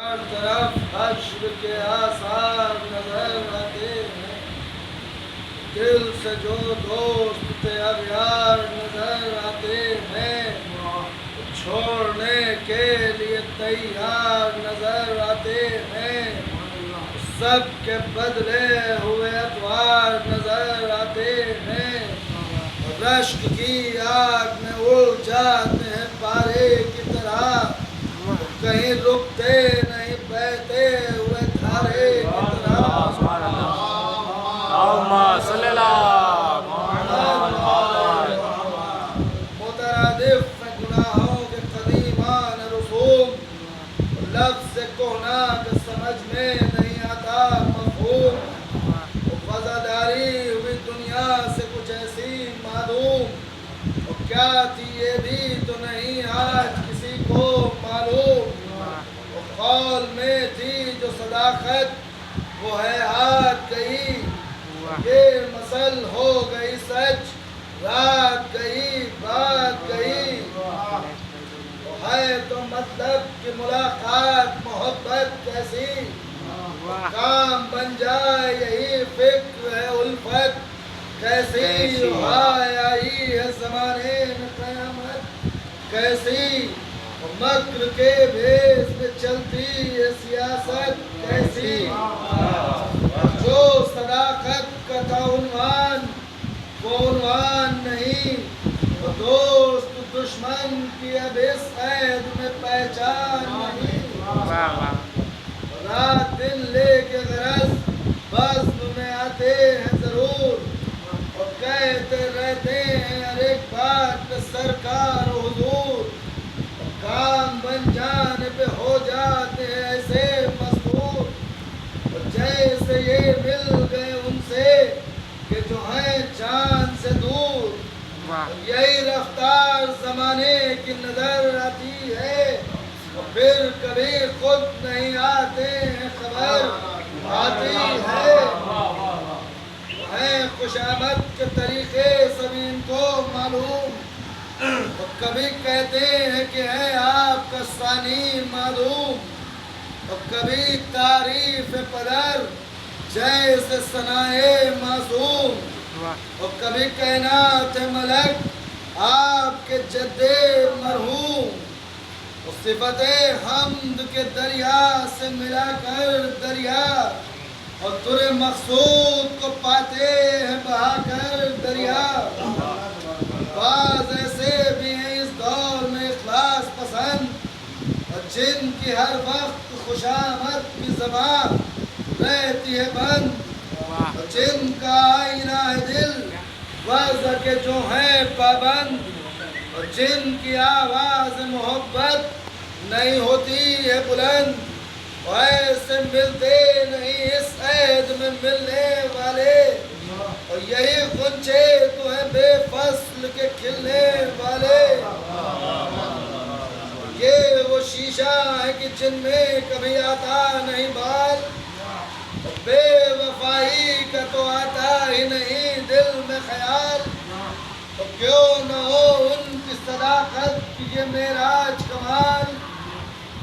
ہر طرف حشر کے آثار نظر آتے ہیں، دل سے جو دوست تھے اب یار نظر آتے ہیں، چھوڑنے کے لیے تیار نظر آتے ہیں، سب کے بدلے ہوئے اتوار نظر آتے ہیں، رشک کی آگ میں اڑ جاتے ہیں پارے کی طرح، کہیں رکتے نہیں بہتے ہوئے دھارے کی طرح۔ صلی اللہ مترادف ہیں گناہوں کے قدیمان رسوم، لفظ کہنا کے سمجھ میں نہیں آتا مفہوم، وفاداری ہوئی دنیا سے کچھ ایسی معلوم، کیا تھی یہ بھی تو نہیں آج کسی کو معلوم، قول میں تھی جو صداقت وہ ہے ہاتھ گئی، یہ مسل ہو گئی سچ رات گئی بات گئی، ہے تو مطلب کہ ملاقات محبت کیسی، کام بن جائے یہی فکر ہے الفت کیسی، آئی ہے زمانے میں قیامت کیسی، مکر کے بھیس میں چلتی ہے سیاست کیسی، جو صداقت کا تھا عنوان وہ عنوان نہیں، وہ دوست دشمن کی اب اس عید میں پہچان نہیں، رات دن لے کے غرض بزم میں آتے ہیں ضرور، اور کہتے رہتے ہیں ہر ایک بات پہ سرکار و حضور، کام بن جانے پہ ہو جاتے ہیں ایسے مستور، اور جیسے یہ مل گئے ان سے کہ جو ہیں چاند سے دور، یہی رفتار زمانے کی نظر آتی ہے، اور پھر کبھی خود نہیں آتے ہیں خبر آتی ہے، ہیں خوش آمد کے طریقے سبھی ان کو معلوم، اور کبھی کہتے ہیں کہ ہے آپ کا ثانی معلوم، اور کبھی تعریف پدر جیسے ثنائے معصوم، اور کبھی کائنات ملک آپ کے جد مرحوم، اور صفت حمد کے دریا سے ملا کر دریا، اور در مقصود کو پاتے ہیں بہا کر دریا، بعض ایسے بھی ہیں اس دور میں اخلاص پسند، اور جن کی ہر وقت خوش آمد کی زبان رہتی ہے بند، اور جن کا آئینہ ہے دل وضع کے جو ہیں پابند، اور جن کی آواز محبت نہیں ہوتی ہے بلند، اور ایسے ملتے نہیں اس عید میں ملنے والے، اور یہی غنچے تو ہیں بے فصل کے کھلنے والے، یہ وہ شیشہ ہے کہ جن میں کبھی آتا نہیں بال، بے وفائی کا تو آتا ہی نہیں دل میں خیال، تو کیوں نہ ہو ان کی صداقت کی یہ معراج کمال،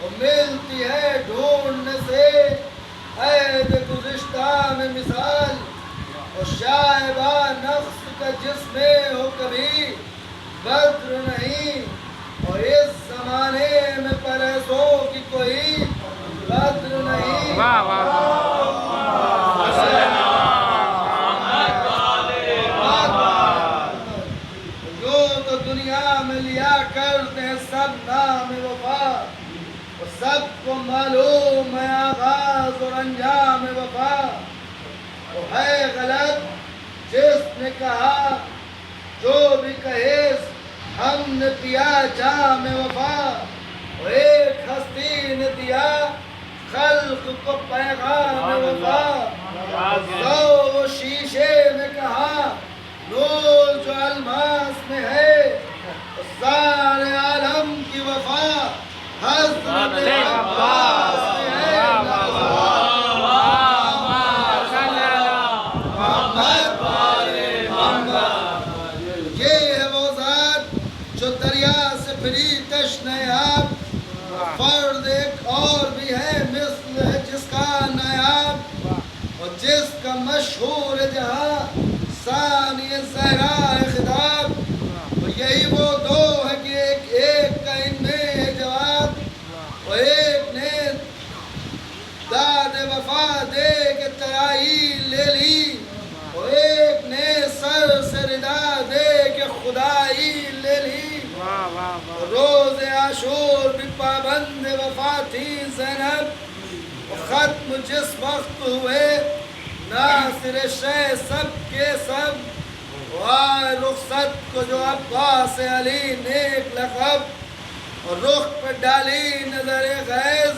اور ملتی ہے ڈھونڈنے سے عید گزشتہ میں مثال، اور شائبہ نفس کا جس میں ہو کبھی بدر نہیں، اور اس زمانے میں پرہیزوں کی کوئی قدر نہیں۔ جو تو دنیا میں لیا کرتے ہیں سب نام وفا، اور سب کو معلوم ہے آغاز اور انجام وفا، وہ ہے غلط جس نے کہا جو بھی کہے ہم نے پیا جام وفا، اور ایک ہستی نے دیا خلق کو پیغام وفا، تو وہ شیشے میں کہا نور جو الماس میں ہے، سارے عالم کی وفا حضرت عباس میں ہے، یہ ہے وہ ذات جو دریا سے پھری تشنہ آب، فرد ایک اور بھی ہے وفا دے کے ترائی لے لی، اور ایک نے سر سے ردا دے کے خدائی لے لی۔ روز عاشور بھی پابند وفا تھی زینب، اور ختم جس وقت ہوئے ناصر شہ سب کے سب، وائے رخصت کو جو عباس علی نیک لقب، اور رخ پہ ڈالی نظر غیظ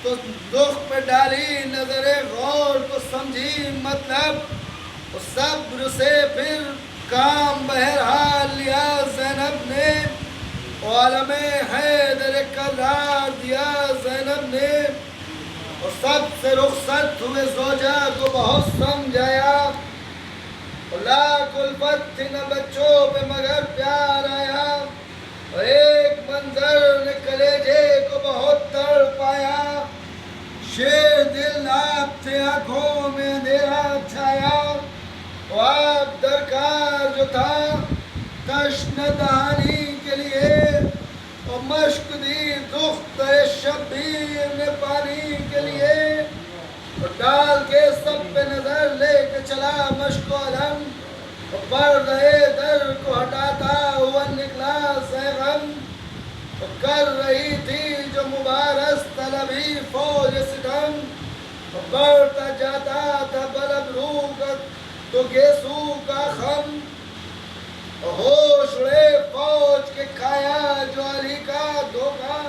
تو رخ پہ ڈالی نظر غور تو سمجھی مطلب، اور صبر سے پھر کام بہرحال لیا زینب نے، عالم حیدر قرار دیا زینب نے، اور سب سے رخصت ہوئے زوجہ کو بہت سمجھایا، اور لاکھ الفت تھی نہ بچوں پہ مگر پیار آیا، اور ایک منظر نے کلیجے کو بہت تڑ پایا، شیر دل آپ تھے آنکھوں میں اندھیرا چھایا، اور آپ درکار جو تھا تشن دہانی کے لیے، اور مشک دی دختر شبیر نے پانی کے لیے، اور ڈال کے سب پہ نظر لے کے چلا مشک و علم، اور پردے در کو ہٹاتا ہوا نکلا سیغم، اور کر رہی تھی جو مبارز طلبی فوج ستم، اور بڑھتا جاتا تھا بلبلو کا تو گیسو کا خم، اور ہوش اڑے فوج کے کھایا جو علی کا دھوکا،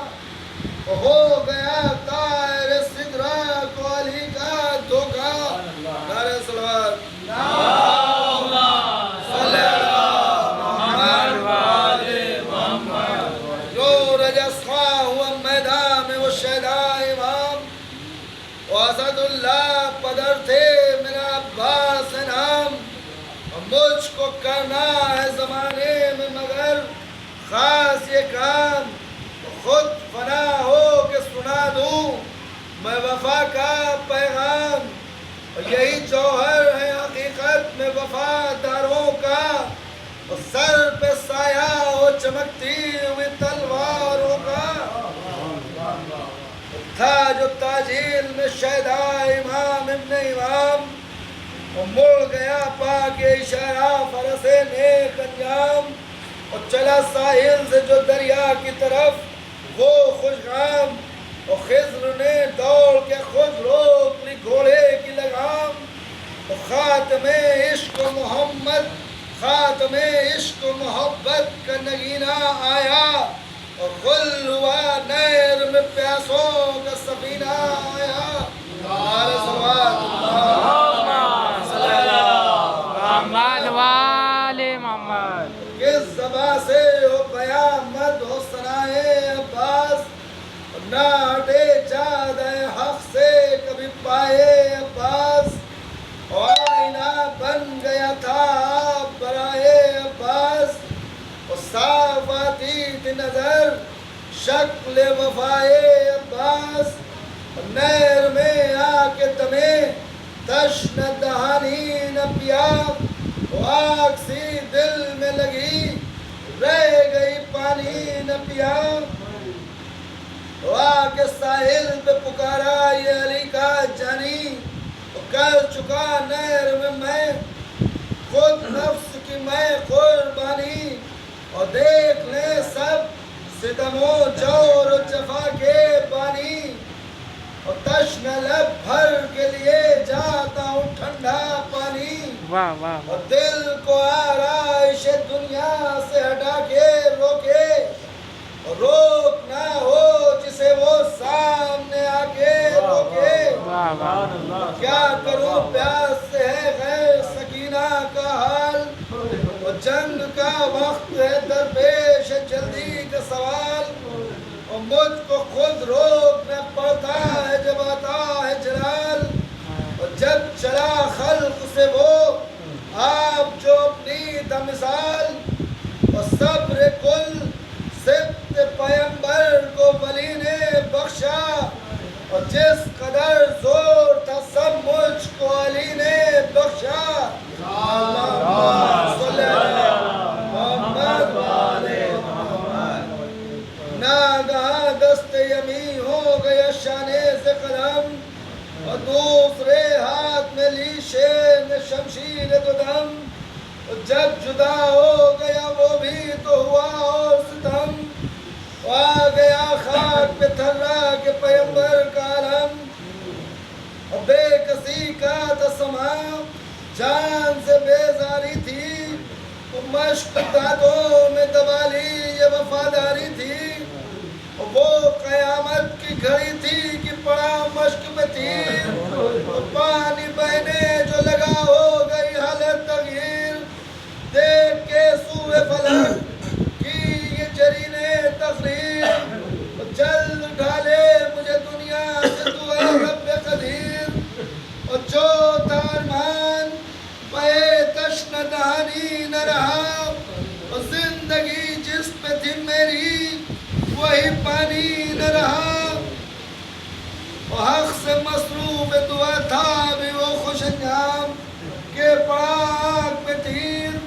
اور ہو گیا طائر سدرا کو علی کا دھوکا۔ نعرہ صلوات صلی اللہ محمد، جو رجس خواہ ہوا میدان میں وہ شہداء امام، وہ اسد اللہ پدر تھے میرا عباس نام، اور مجھ کو کرنا ہے زمانے میں مگر خاص یہ کام، خود فنا ہو کے سنا دوں میں وفا کا پیغام، اور یہی جوہر ہے حقیقت میں وفاداروں کا، اور سر پہ سایہ ہو چمکتی ہوئی تلواروں کا، تھا جو تاجیل میں شہداء امام ابن امام، اور مڑ گیا پاک اشارہ فرس نیک انجام، اور چلا ساحل سے جو دریا کی طرف وہ خوشگام، اور خضر نے دوڑ کے خود روک لی گھوڑے کی لگام، اور خاتم عشق و محمد خاتم عشق و محبت کا نگینہ آیا، اور غل ہوا نہر میں پیاسوں کا سفینہ آیا۔ نعرہ صلوات محمد والے محمد، کس زباں سے ہو بیان مد ہو ثنائے عباس، نہ ہٹے جادہ حق سے کبھی پائے عباس، اور آئینہ بن گیا تھا آپ برائے عباس، اور صاف آتی تھی نظر شکل وفائے عباس، اور نہر میں آ کے تمہیں تشن دہانی نہ پیا، آگ سی دل میں لگی رہ گئی پانی نہ پیا، آگ کے ساحل پہ پکارا یہ علی کا جانی، کر چکا نہر میں خود نفس کی میں قربانی، اور دیکھ لیں سب ستم و جور و جفا کے بانی، اور تشن لب بھر کے لیے جاتا ہوں ٹھنڈا پانی، اور دل کو آرائش دنیا سے ہٹا کے روکے، اور روک نہ ہو جسے وہ سامنے آ کے روکے، کیا کروں پیاس سے ہے غیر سکینہ کا حال، اور جنگ کا وقت ہے درپیش جلدی کا سوال، اور مجھ کو خود روکنا پڑتا ہے جب آتا ہے جلال، اور جب چلا خلق سے وہ آپ جو اپنی تھا مثال، اور صبر کل سبت پیمبر کو ولی نے بخشا، اور جس قدر زور تھا سب مجھ کو علی نے بخشا۔ اللہم صلی اللہ محمد ناگہاں دست یمین ہو گیا شانے سے قلم، اور دوسرے ہاتھ میں لی شیر نے شمشیر دو دم، اور جب جدا ہو گیا وہ بھی تو ہوا اور ستم، آ گیا خاک پہ تھرا کے پیغمبر کا علم، اور بے کسی کا تسمہ جان سے بیزاری تھی، وہ مشق دانتوں میں دبا لی یہ وفاداری تھی، اور وہ قیامت کی گھڑی تھی کہ پڑا مشق میں تیر، اور پانی بہنے جو لگا ہو گئی حالت تغییر، دیکھ کے سوئے فلک کی یہ جرینے تقریر، اور جلد ڈالے مجھے دنیا سے تو اے رب قدیر، اور جو تارمان پہ تشن دہانی نہ رہا، اور زندگی جس پہ تھی میری وہی پانی نہ رہا، اور حق سے مصروف دعا تھا بھی وہ خوش انجام کہ پڑا آگ پہ تیر،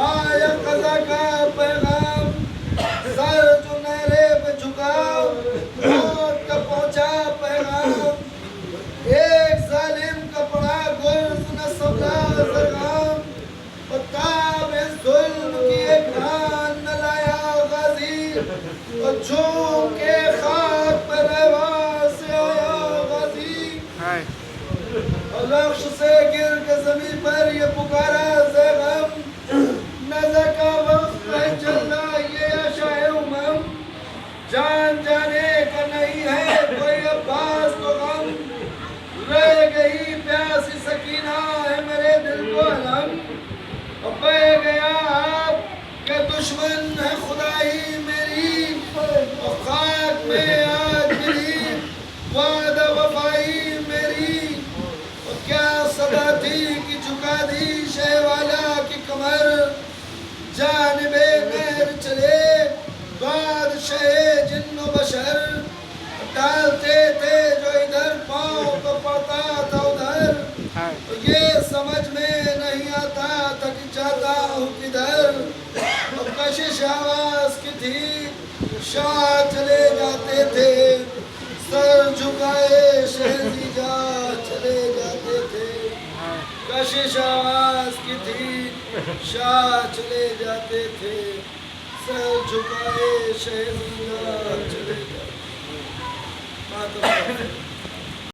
آیا قضا کا پیغام، سر جو نہرے پہ جھکا موت کا پہنچا پیغام، ایک ظالم کا پڑا گرز نہ سبلا زرغام، اور تاب ظلم کی ایک ران نہ لایا غازی، اور جھوم کے خاک پر رہوا سے آیا غازی، اور رخش سے گر کے زمین پر یہ پکارا زیغم، نظر کا وقت ہے چلنا یہ عشاء امم، جان جانے کا نہیں ہے کوئی عباس کو غم، رہ گئی پیاسی سکینہ ہے میرے دل کو علم، اور بہ گیا آپ کہ دشمن ہے خدائی میری، اور خاک میں آج ملی وعدہ وفائی میری، اور کیا صدا تھی کہ جھکا دی شہ والا کی کمر، جانب غیر چلے بادشاہ جن و بشر، ڈالتے تھے جو ادھر پاؤں تو پڑتا تھا ادھر، یہ سمجھ میں نہیں آتا تھا کہ جاتا ہوں کدھر، اور کشش آواز کی تھی شاہ چلے جاتے تھے، سر جھکائے شہزی جا چلے جاتے تھے، کشش آواز کی تھی شاہ چلے جاتے تھے، سر جھکائے شہزی جا چلے جاتے تھے۔